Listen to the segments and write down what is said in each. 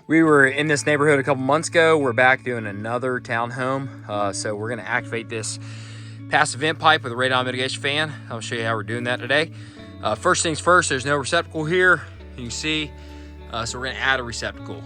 We were in this neighborhood a couple months ago. We're back doing another townhome. So we're gonna activate this passive vent pipe with a Radon mitigation fan. I'll show you how we're doing that today. First things first, there's no receptacle here. You can see, so we're gonna add a receptacle.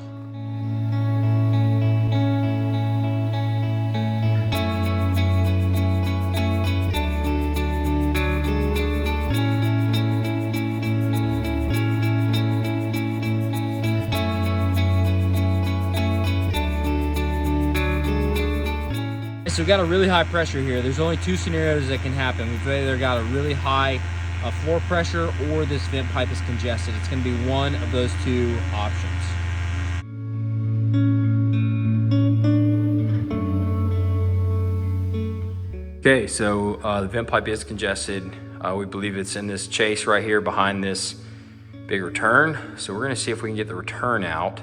So we've got a really high pressure here. There's only two scenarios that can happen. We've either got a really high floor pressure or this vent pipe is congested. It's going to be one of those two options. Okay, so the vent pipe is congested. We believe it's in this chase right here behind this big return. So we're going to see if we can get the return out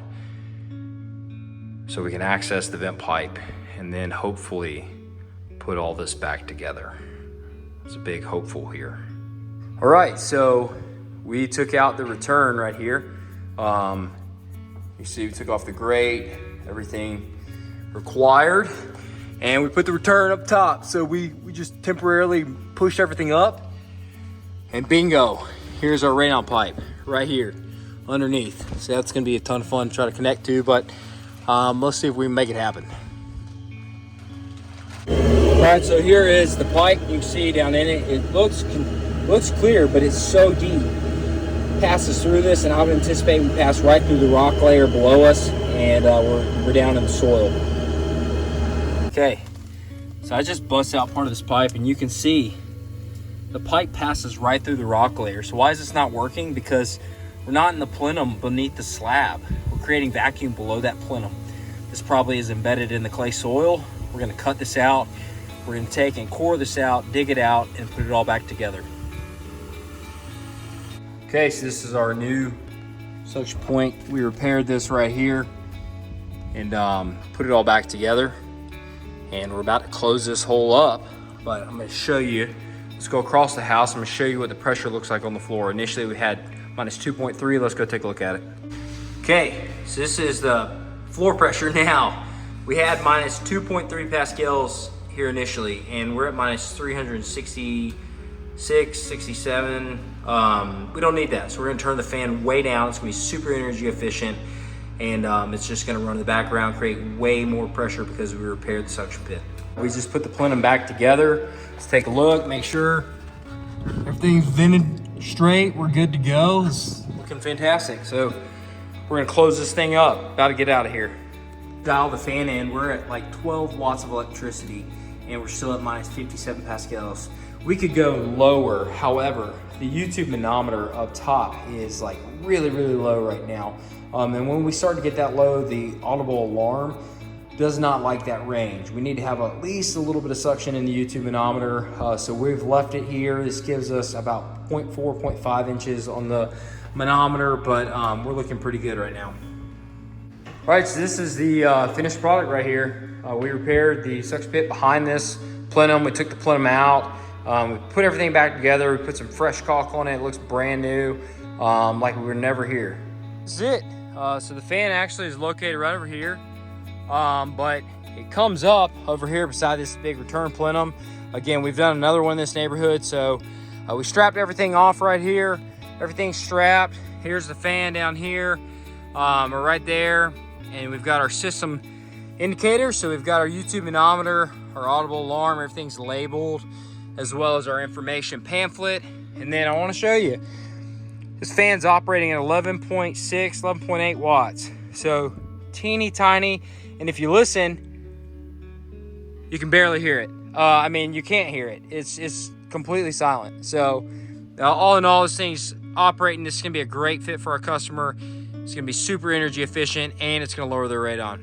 so we can access the vent pipe and then hopefully put all this back together. It's a big hopeful here. All right, so we took out the return right here. You see we took off the grate, everything required, and we put the return up top. So we just temporarily pushed everything up, and bingo, here's our Radon pipe right here underneath. So that's gonna be a ton of fun to try to connect to, but let's see if we can make it happen. All right, so here is the pipe. You can see down in it. It looks clear, but it's so deep. Passes through this, and I would anticipate we pass right through the rock layer below us, and we're down in the soil. Okay, so I just bust out part of this pipe, and you can see the pipe passes right through the rock layer. So why is this not working? Because we're not in the plenum beneath the slab. We're creating vacuum below that plenum. This probably is embedded in the clay soil. We're gonna cut this out. We're gonna take and core this out, dig it out, and put it all back together. Okay, so this is our new suction point. We repaired this right here and put it all back together. And we're about to close this hole up, but I'm gonna show you. Let's go across the house. I'm gonna show you what the pressure looks like on the floor. Initially we had minus 2.3. Let's go take a look at it. Okay, so this is the floor pressure now. We had minus 2.3 pascals here initially, and we're at minus 366, 67. We don't need that, so we're gonna turn the fan way down. It's gonna be super energy efficient, and it's just gonna run in the background, create way more pressure because we repaired the suction pit. We just put the plenum back together. Let's take a look, make sure everything's vented straight. We're good to go. It's looking fantastic. So we're gonna close this thing up. About to get out of here. Dial the fan in. We're at like 12 watts of electricity, and we're still at minus 57 pascals. We could go lower. However, the YouTube manometer up top is like really, really low right now. And when we start to get that low, the audible alarm does not like that range. We need to have at least a little bit of suction in the YouTube manometer. So we've left it here. This gives us about 0.4, 0.5 inches on the manometer, but we're looking pretty good right now. All right, so this is the finished product right here. We repaired the suction pit behind this plenum. We took the plenum out. We put everything back together. We put some fresh caulk on it. It looks brand new, like we were never here. This is it. So the fan actually is located right over here, but it comes up over here beside this big return plenum. Again, we've done another one in this neighborhood, so we strapped everything off right here. Everything's strapped. Here's the fan down here, or right there. And we've got our system indicator. So we've got our YouTube manometer, our audible alarm, everything's labeled, as well as our information pamphlet. And then I want to show you, this fan's operating at 11.6, 11.8 watts. So teeny tiny. And if you listen, you can barely hear it. I mean, you can't hear it. It's completely silent. So all in all, this thing's operating. This is going to be a great fit for our customer. It's going to be super energy efficient, and it's going to lower their radon.